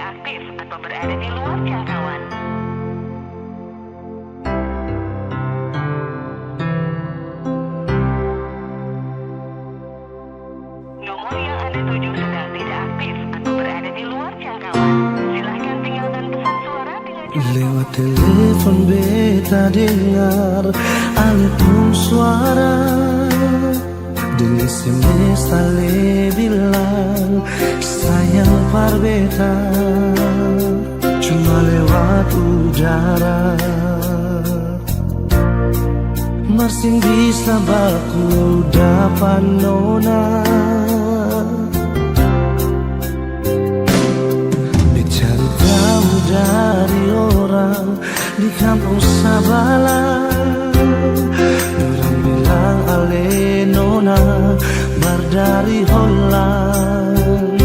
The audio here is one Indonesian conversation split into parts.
aktif atau berada di luar jangkauan. Nomor yang Anda tuju sedang tidak aktif atau berada di luar jangkauan. Silakan tinggalkan pesan suara dengan lewat telepon beta dengar alipun suara, di SMS ale bilang sayang par beta, cuma lewat udara. Marsing bisa baku dapat nona, dicari tahu dari orang di kampung Sabala. Orang bilang ale nona bar dari Holland.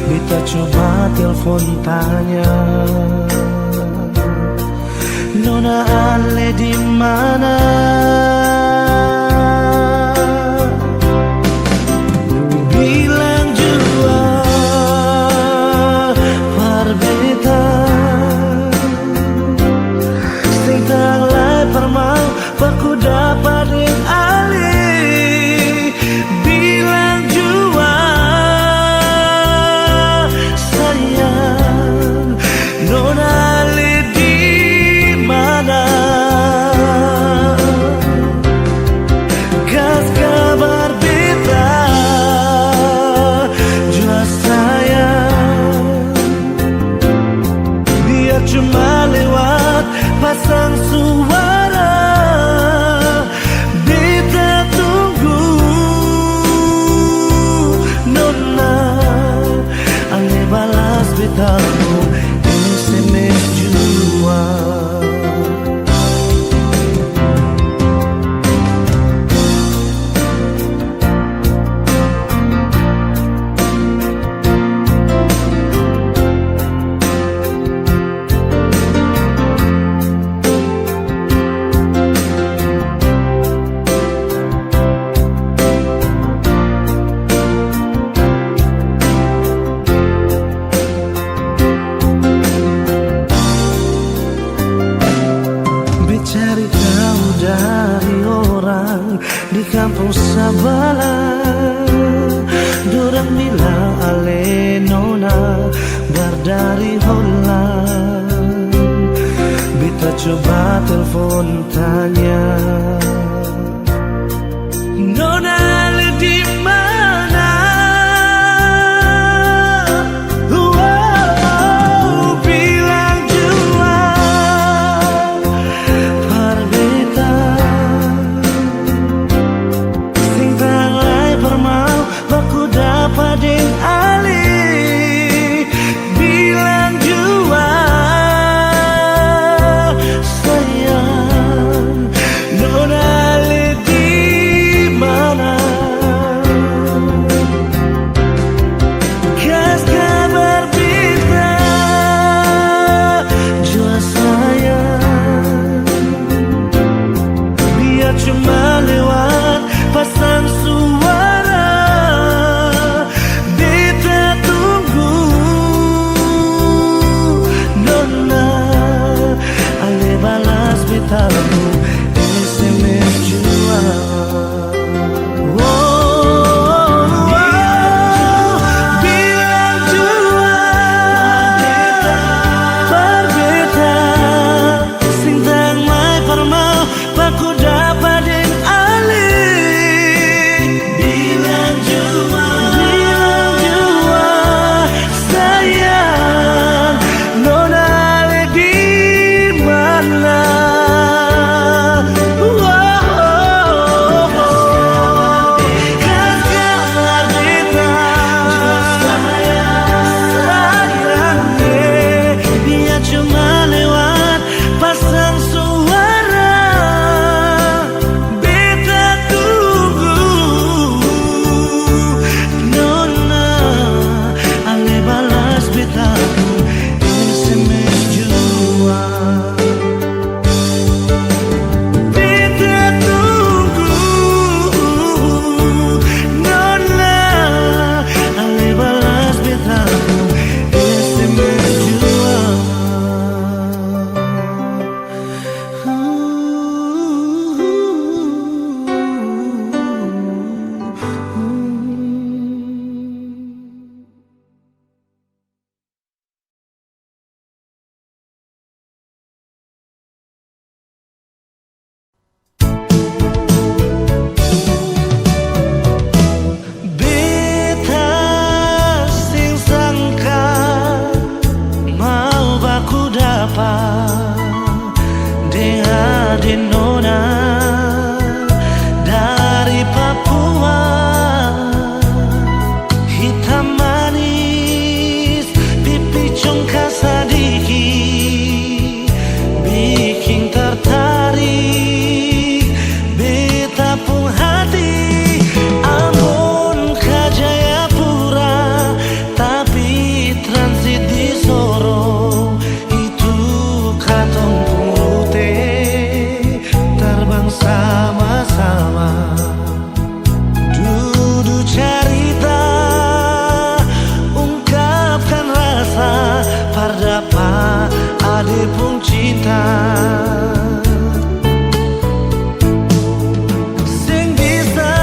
Beta coba telepon tanya, nona ale di mana? Bilang jua par beta, sing tanglai permau baku dapat ding ale. Bilang jua sayang, nona ale di mana? Gas kabar beta jua sayang, biar cuma lewat pasang suara. Beta tunggu nona ale balas beta SMS jua. Cari tahu dari orang di kampung Sabala. Dorang bilang ale nona bar dari Holland. Beta coba telepon tanya, nona ale di mana? Bilang jua par beta, sing tanglai permau baku dapat ding ale. Bilang jua sayang, ade nona dari Papua, hitam manis pipi congkak sadiki, bikin tertarik beta pun hati. Ambon ke Jayapura tapi transit di Sorong, itu katong purute terbang sama-sama. Duduk cerita, ungkapkan rasa, pardapa ade pun cinta. Sing bisa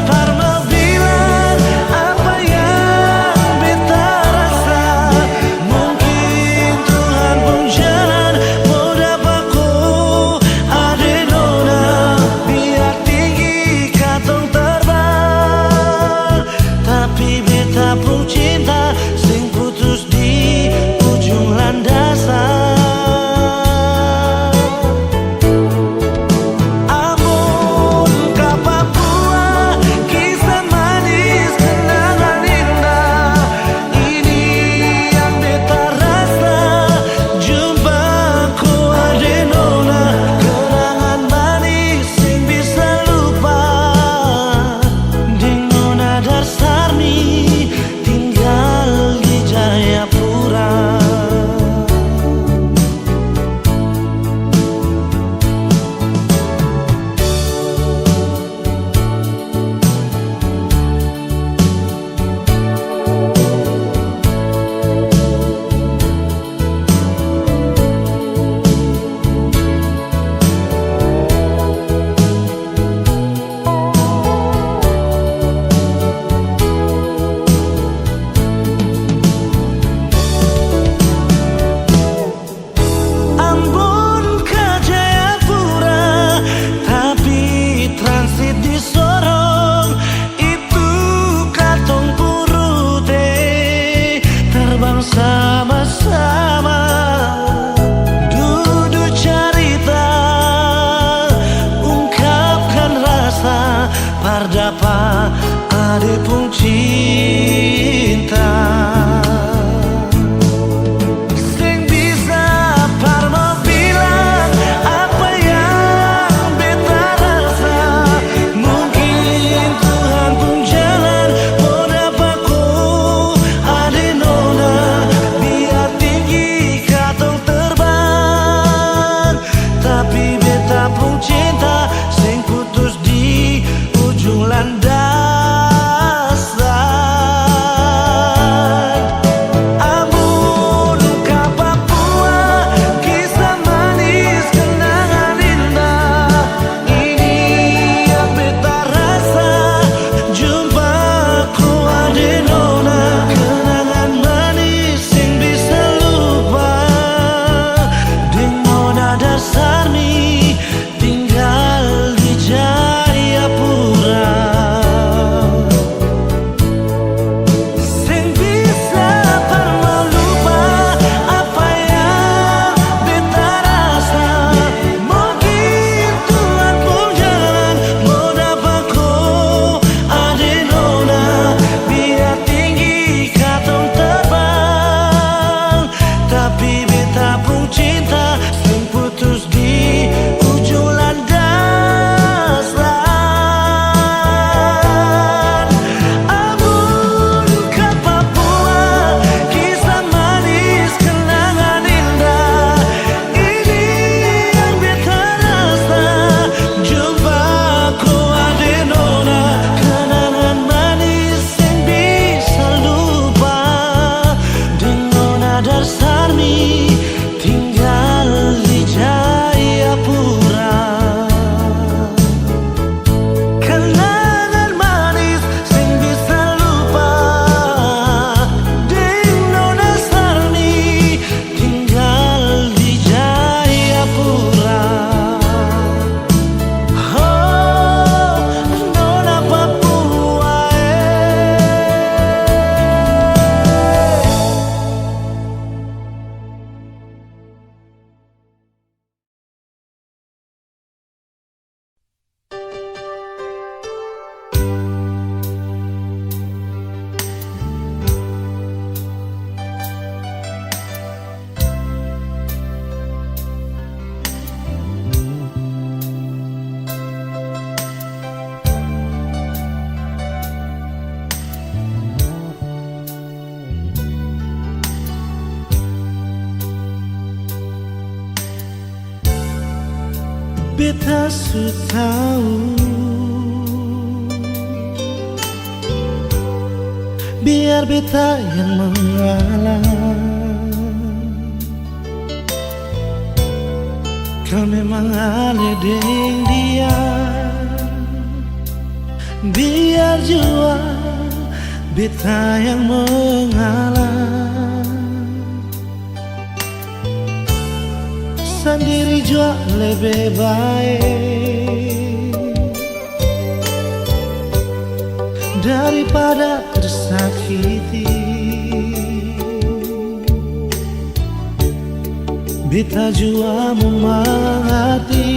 parma bilang apa yang beta rasa. Mungkin Tuhan pun jalan mau dapatku ade nona, biar tinggi katong terbang. Tapi beta pun cinta sing putus di ujung landasan. Ambon ke Papua, kisah manis kenangan indah. Ini yang beta rasa, jumpaku ade nona, kenangan manis sing bisa lupa. Ding nona Darsarni tinggal di Jayapura. Ambon ke Jayapura tapi transit di Sorong, itu katong purute terbang sama-sama. Duduk cerita, ungkapkan rasa, pardapa ade pun cinta. Sing bisa parma bilang apa yang beta rasa. Mungkin Tuhan pun jalan mau dapatku ade nona, biar tinggi katong terbang. Tapi beta pun cinta sing putus di ujung landasan. beta su tahu, biar beta yang mengalah. Kau memang ale deng dia, biar jua beta yang mengalah. Sendiri jua lebih baik daripada tersakiti. Beta jua mengerti,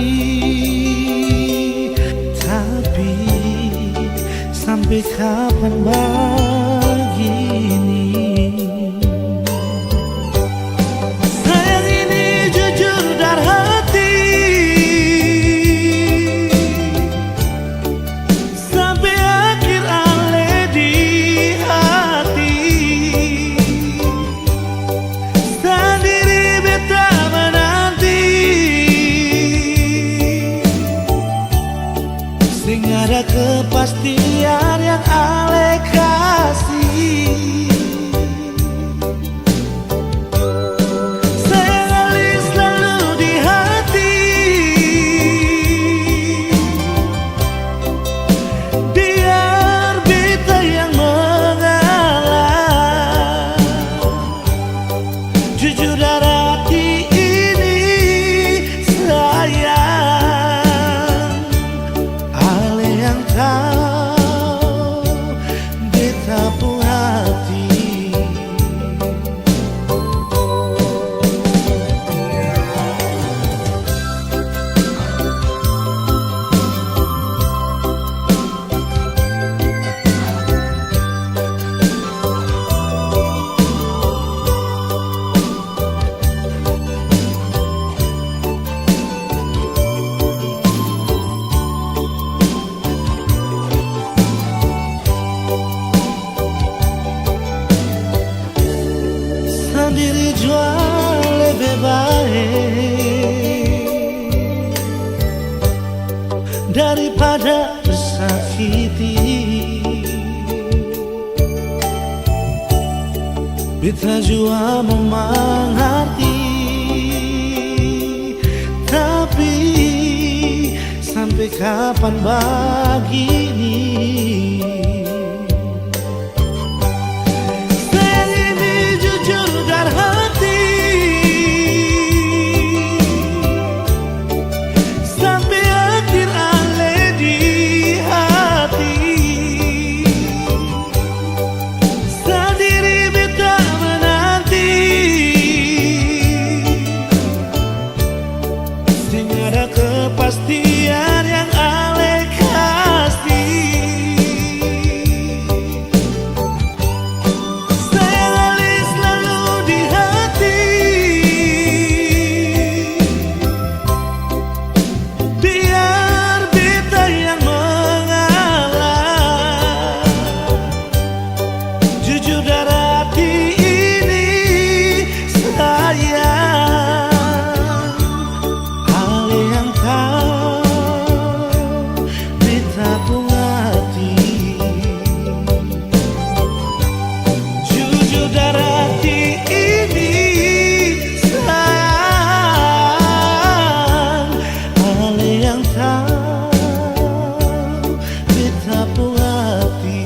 tapi sampai kapan begini? Sayang ini jujur dari hati, sampai akhir ale di hati. Sendiri beta menanti, sing ada kepastian yang ale kasih. Sayang ale selalu di hati, biar beta yang mengalah. Jujur dari hati ini sayang, ale yang tahu beta pun hati. Sendiri jua lebih baik daripada tersakiti. Beta jua mengerti, tapi sampai kapan begini? Sayang ini jujur dari hati, sampai akhir ale di hati. Sendiri beta menanti, sing ada kepastian yang ale kasih. Sayang ale selalu di hati, biar beta yang mengalah. Jujur dari hati ini sayang, ale yang tahu beta pun hati. Jujur dari hati ini sayang, ale yang tahu beta pun hati.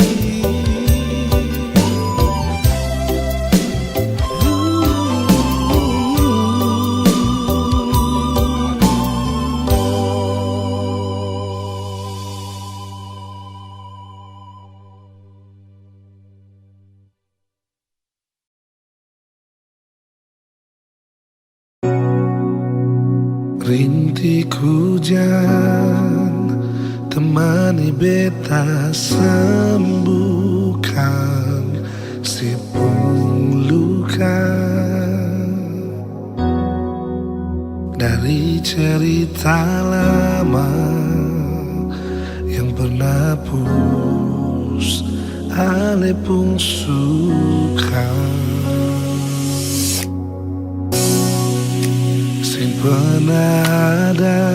Rintik hujan temani beta sembuhkan si pun luka. Dari cerita lama yang pernah pus ale pun suka. Sing pernah ada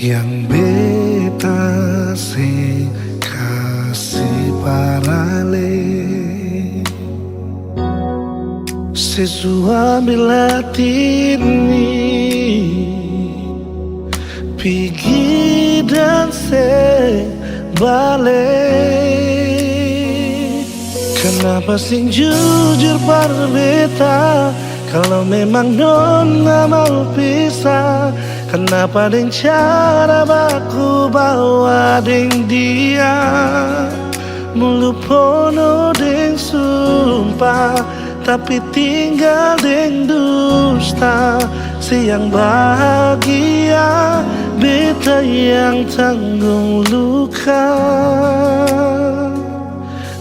yang beta sing kasih parale sesuai latini pigi dan se balik. Kenapa sing jujur beta kalau memang nona mau pisah? Kenapa deng cara baku bawa deng dia mulu pono deng sumpah, tapi tinggal deng dusta. Siang bahagia beta yang tanggung luka.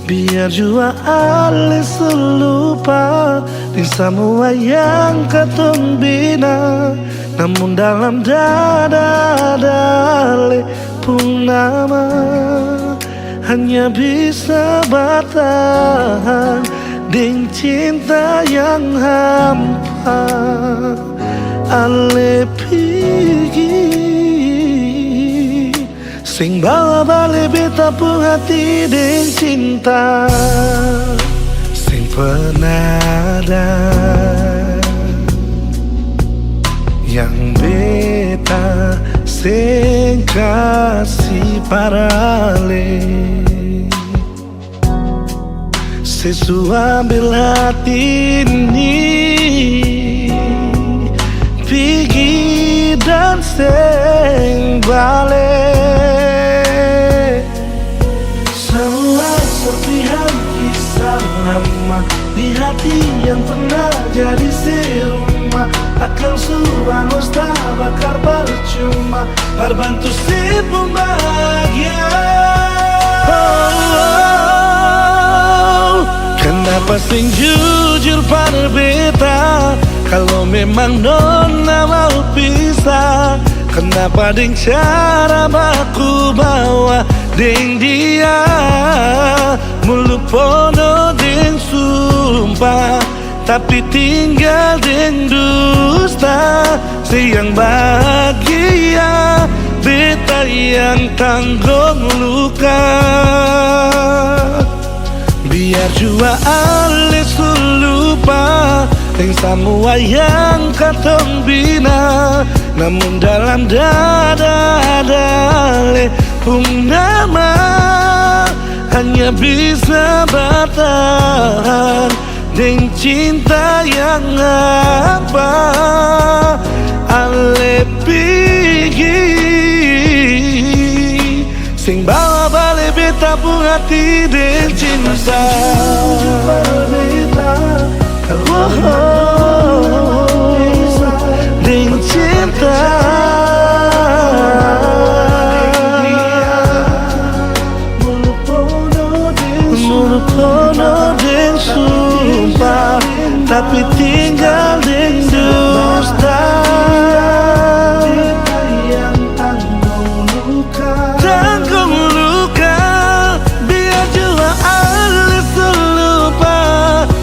Biar jua alis lupa di semua yang katong bina, namun dalam dada dale pun nama hanya bisa bertahan dengan cinta yang hampa. Ale pigi sing bawa balik beta pun hati dengan cinta sing pernah ada, yang beta sing kasih parale sesuai hati ini pigi dan sing balik. Semua serpihan kisah lama di hati yang pernah jadi serumah akan subangus tak bakar percuma berbantu si pembahagia. Kenapa sing jujur pada beta kalau memang nona mau pisah? Kenapa deng cara baku bawa deng dia mulu pono deng sumpah, tapi tinggal deng dusta. Siang bahagia beta yang tanggung luka. Biar jua alis lupa dengan semua yang katong bina, namun dalam dada dale pun nama hanya bisa bertahan dengan cinta yang apa. Ale pigi sing bawa balik beta pun hati dengan cinta. Dengan cinta mulu pono dengan sumpah, tapi tinggal dengan dusta. Tanggung luka biar jua alis lupa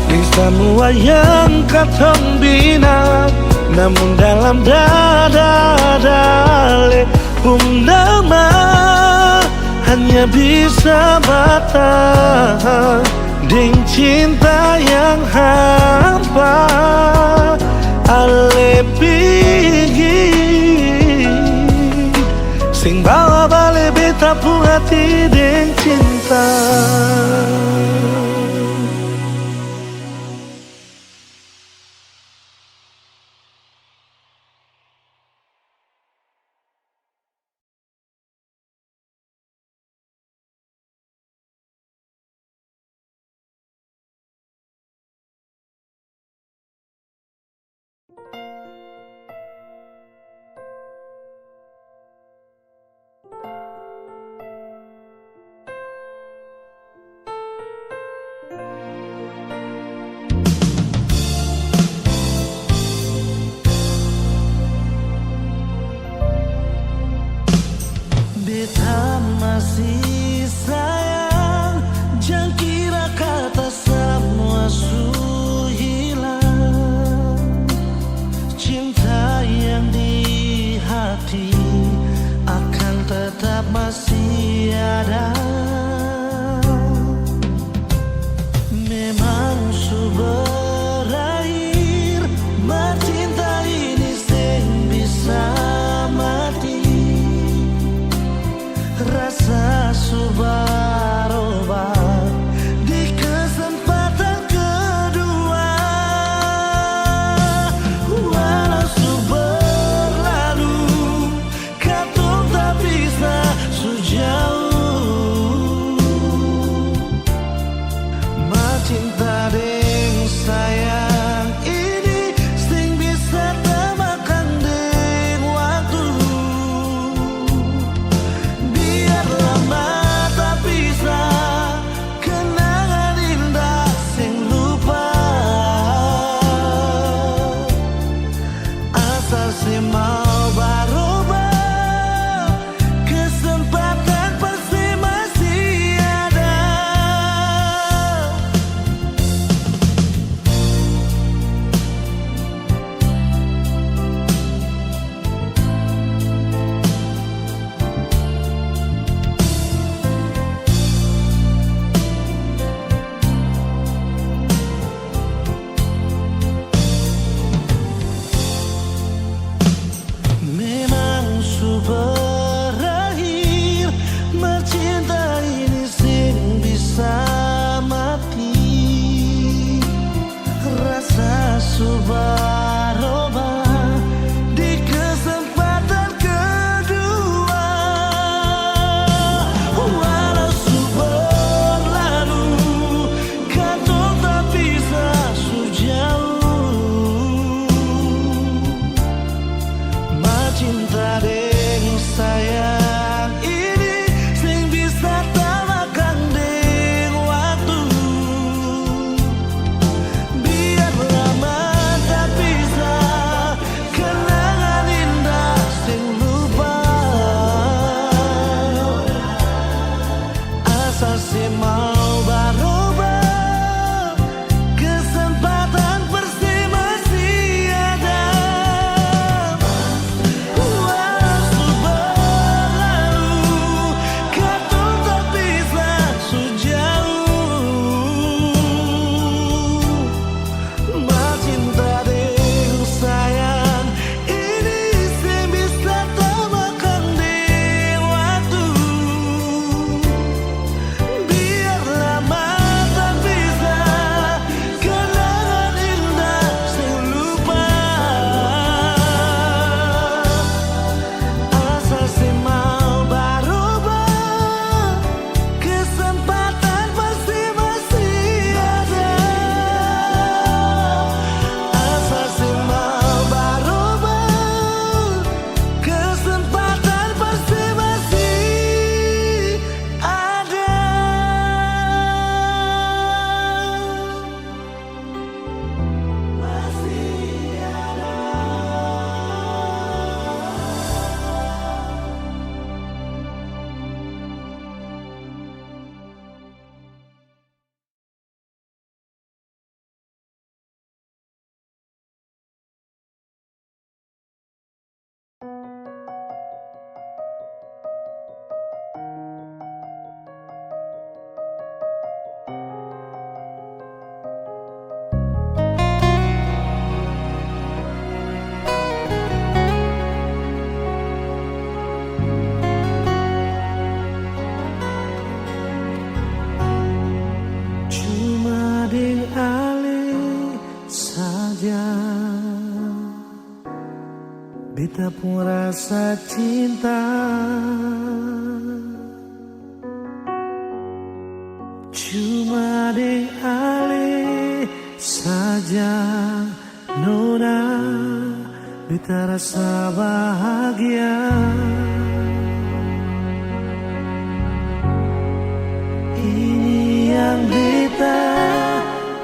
di semua yang katong bina, namun dalam dada dale pun nama hanya bisa bertahan dengan cinta yang hampa. Ale pigi sing bawa balik beta pun hati dengan cinta. Beta masih sayang, jangan kira kata semua su hilang. Cinta yang di hati mau berubah, kesempatan pasti masih ada. Memang sudah berakhir, mencinta ini sing bisa mati. Rasa sudah berubah di kesempatan kedua. Walau sudah berlalu, kantong tak bisa sejauh. Cinta deng sayang ini sing bisa tamakan deng waktu. Biar lama tak bisa, kenangan indah sing lupa. Asal si mau berubah, kesempatan pasti masih ada. Beta pun rasa cinta, cuma deng ale saja nona. Beta rasa bahagia, ini yang beta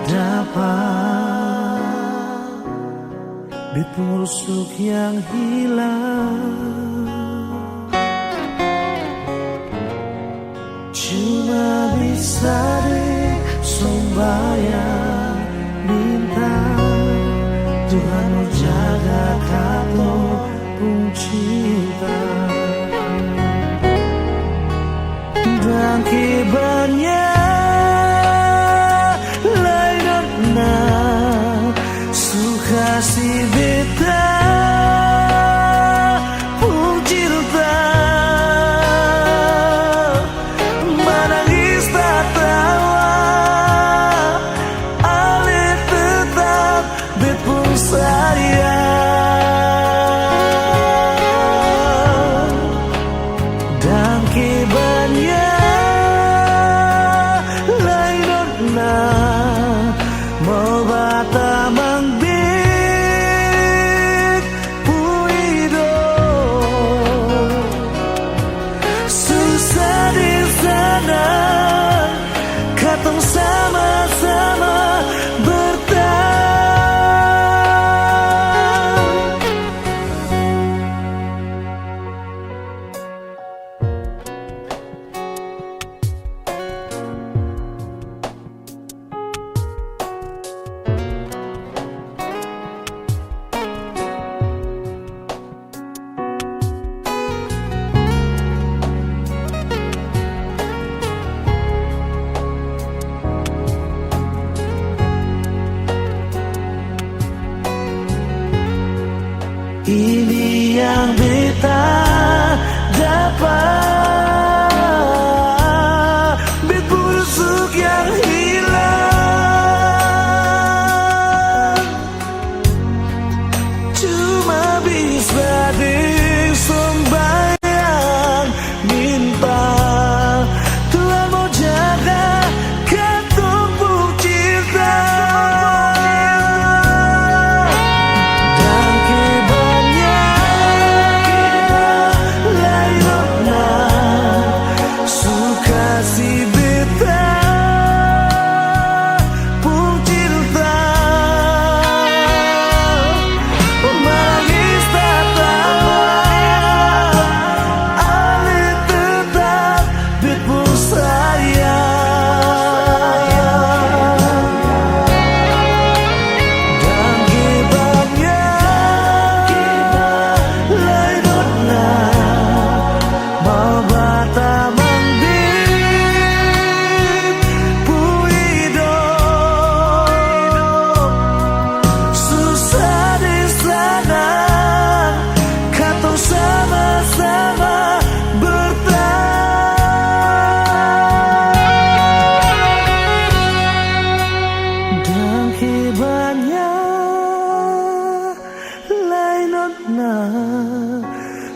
dapat. Beta rusuk yang hilang, cuma bisa deh sembahyang minta Tuhan jaga kamu pun cinta. Dan kibarnya lain suka si beta pun cinta. Menangis tak tawa, ale tetap bet pun sayang.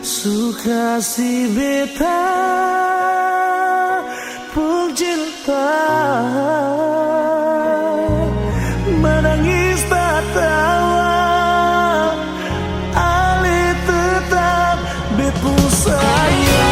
suka si beta pun cinta, menangis tak tawa, ale tetap bepu sayang.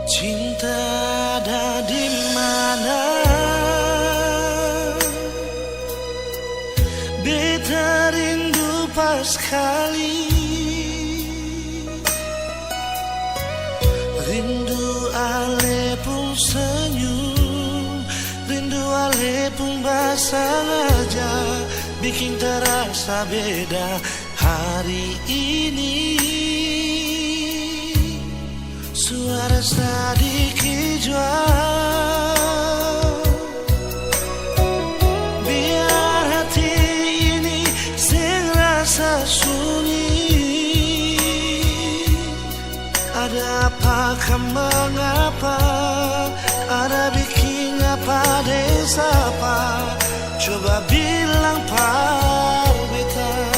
Cinta ada di mana? Beta rindu pas kali, rindu ale pun senyum, rindu ale pun basang aja, bikin terasa beda hari ini. Suara sedikit jual, biar hati ini serasa sunyi. Ada apakah mengapa, ada bikin apa desa apa, coba bilang par beta.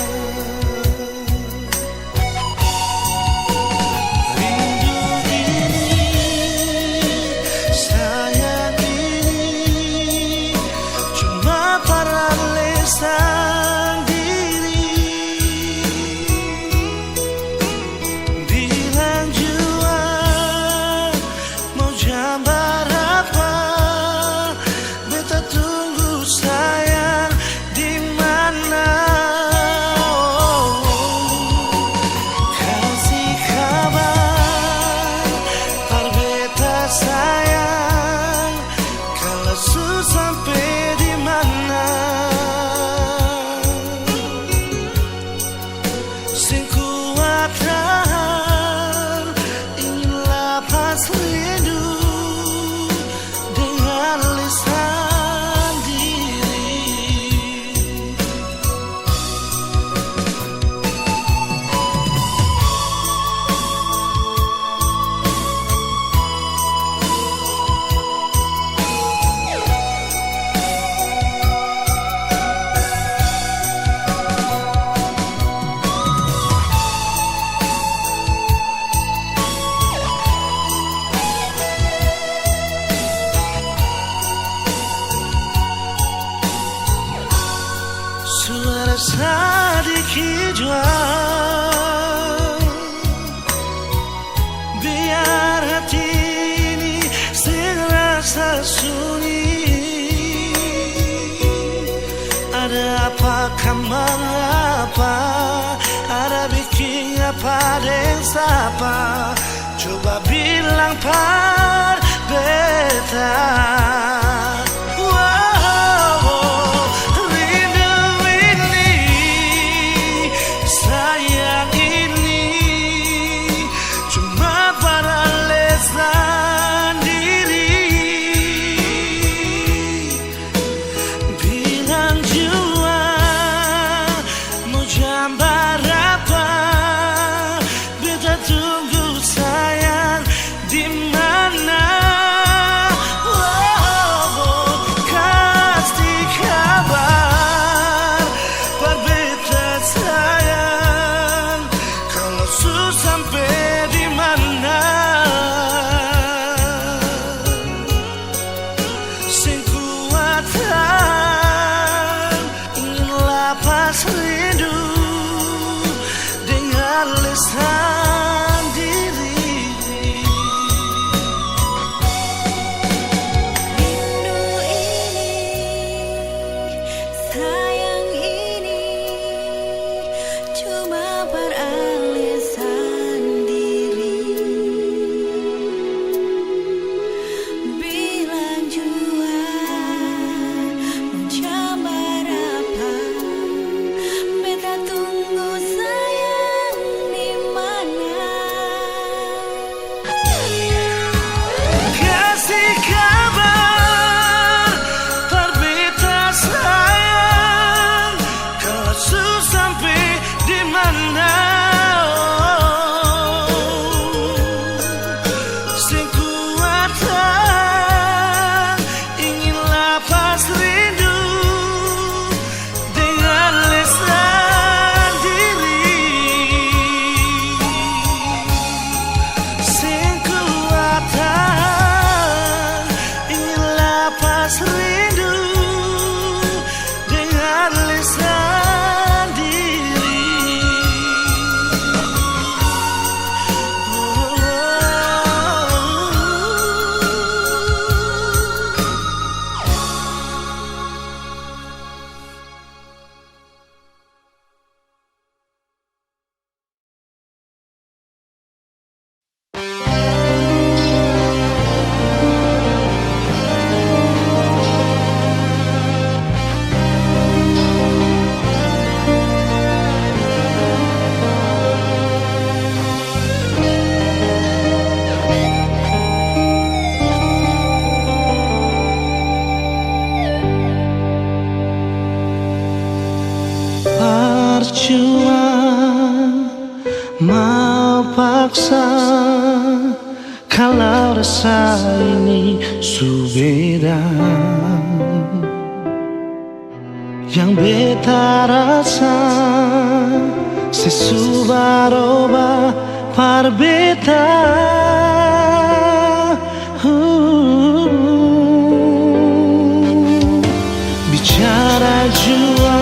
Sedikit jual, biar hati ini serasa sunyi. Ada apakah mengapa, ada bikin apa desa sapa, coba bilang par beta. Percuma mau paksa kalau rasa ini subeda. Yang beta rasa sesubaroba par beta. Bicara jua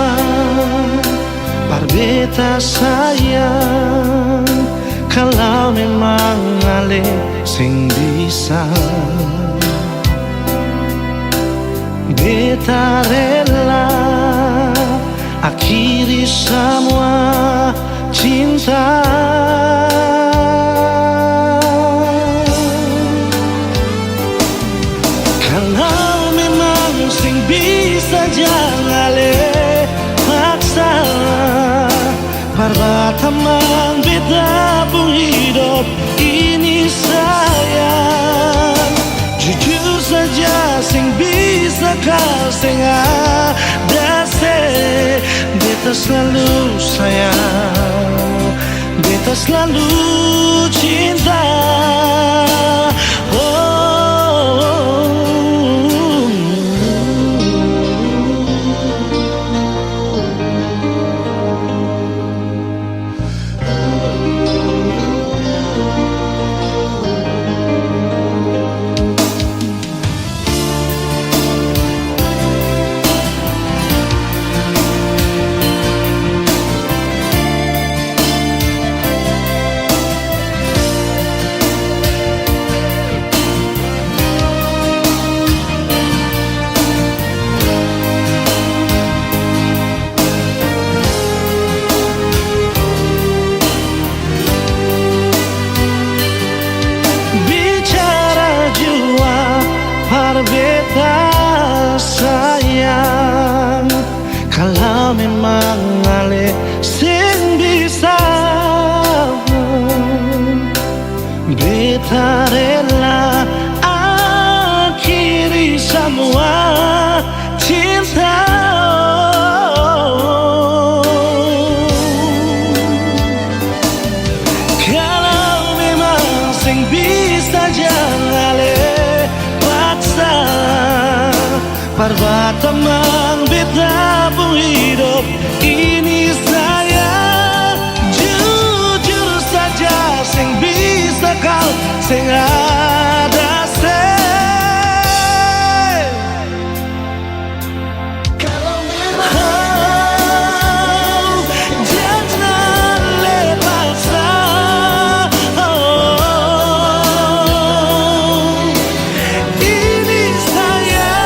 par beta sayang, kalau memang ale sing bisa, beta rela akhiri semua cinta. Kalau memang sing bisa jangan le paksa, perbatamang beta pun hidup ini sayang. Jujur saja sing bisa kau sing ada se, beta selalu sayang, beta selalu cinta. mengalir sing bisa beta rela akhiri semua cinta. Kalau memang sing bisa jangan paksa parwa teman beta pun hidup ini saya jujur saja sing bisa kau sing ada kalau memang jangan lepaskan ini saya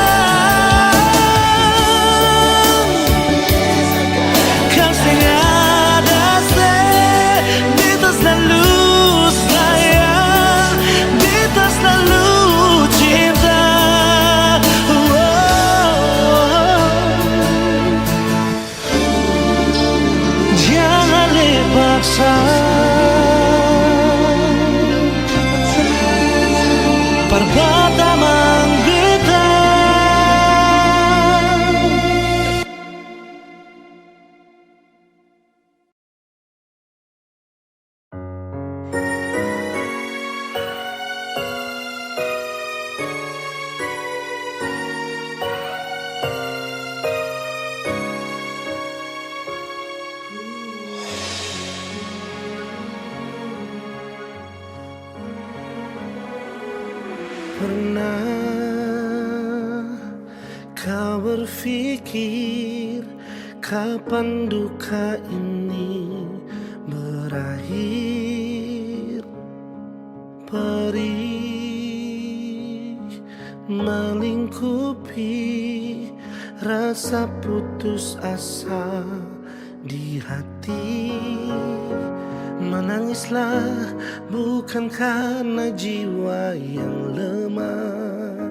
kau sing ada beta selalu sayang beta selalu cinta. Jangan lepaksa perbuatan beta. Pernah kau berpikir kapan duka ini berakhir? Perih melingkupi rasa putus asa di hati. Menangislah bukan karena jiwa yang lemah.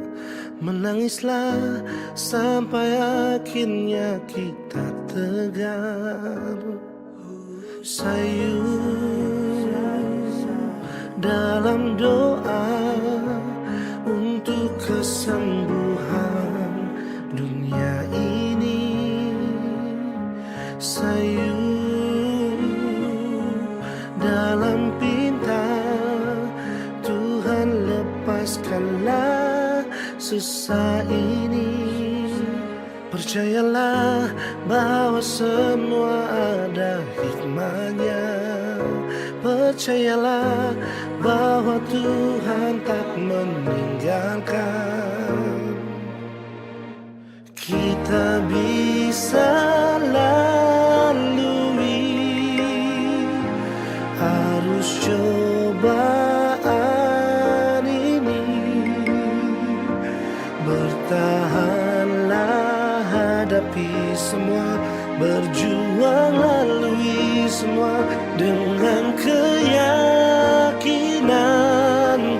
Menangislah sampai akhirnya kita tegar. Sayu dalam doa untuk kesembuhan dunia ini. Sayu dalam pinta Tuhan lepaskanlah susah ini. Percayalah bahwa semua ada hikmahnya. Percayalah bahwa Tuhan tak meninggalkan. Kita bisa harus cobaan ini. Bertahanlah hadapi semua, berjuang lalui semua dengan keyakinan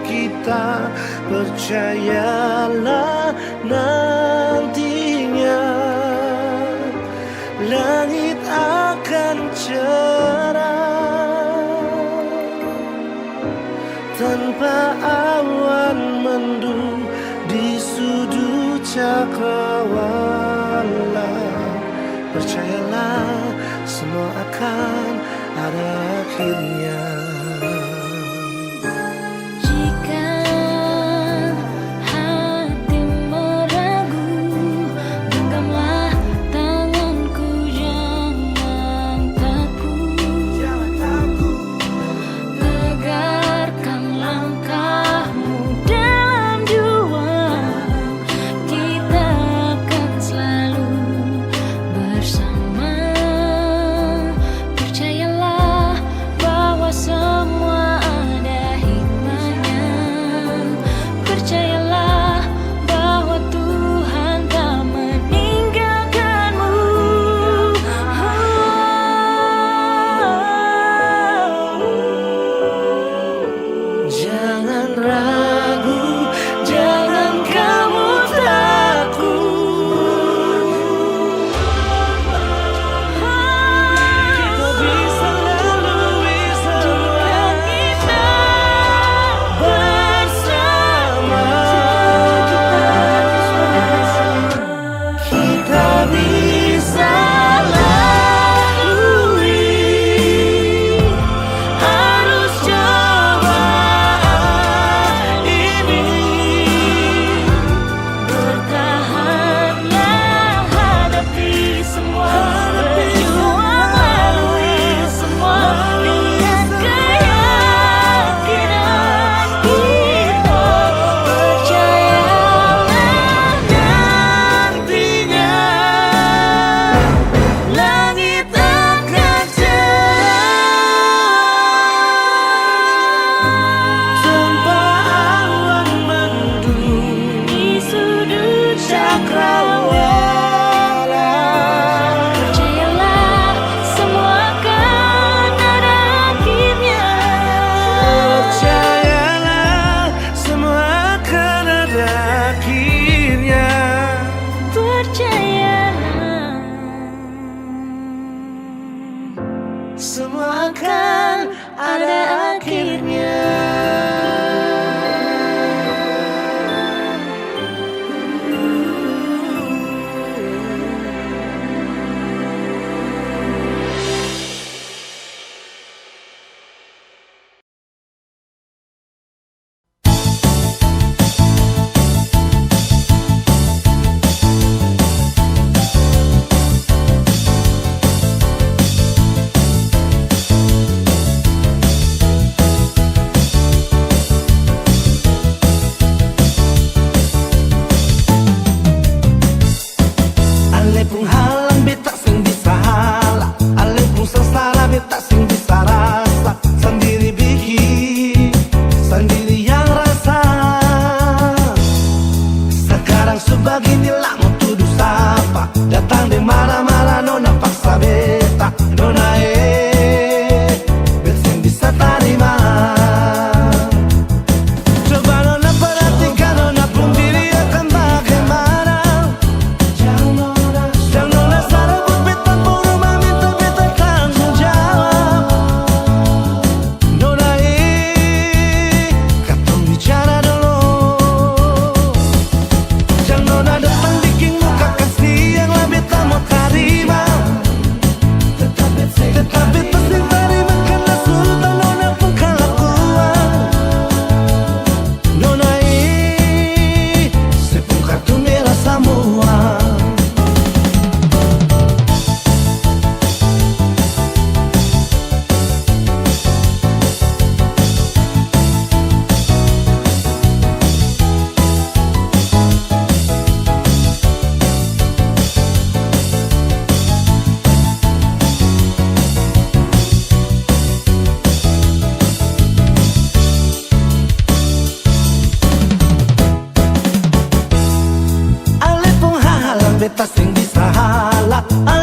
kita. Percayalah nantinya langit akan cerah tanpa awan mendung di sudut cakrawala. Percayalah semua akan ada akhirnya. Percayalah bahwa kata sing bisa halat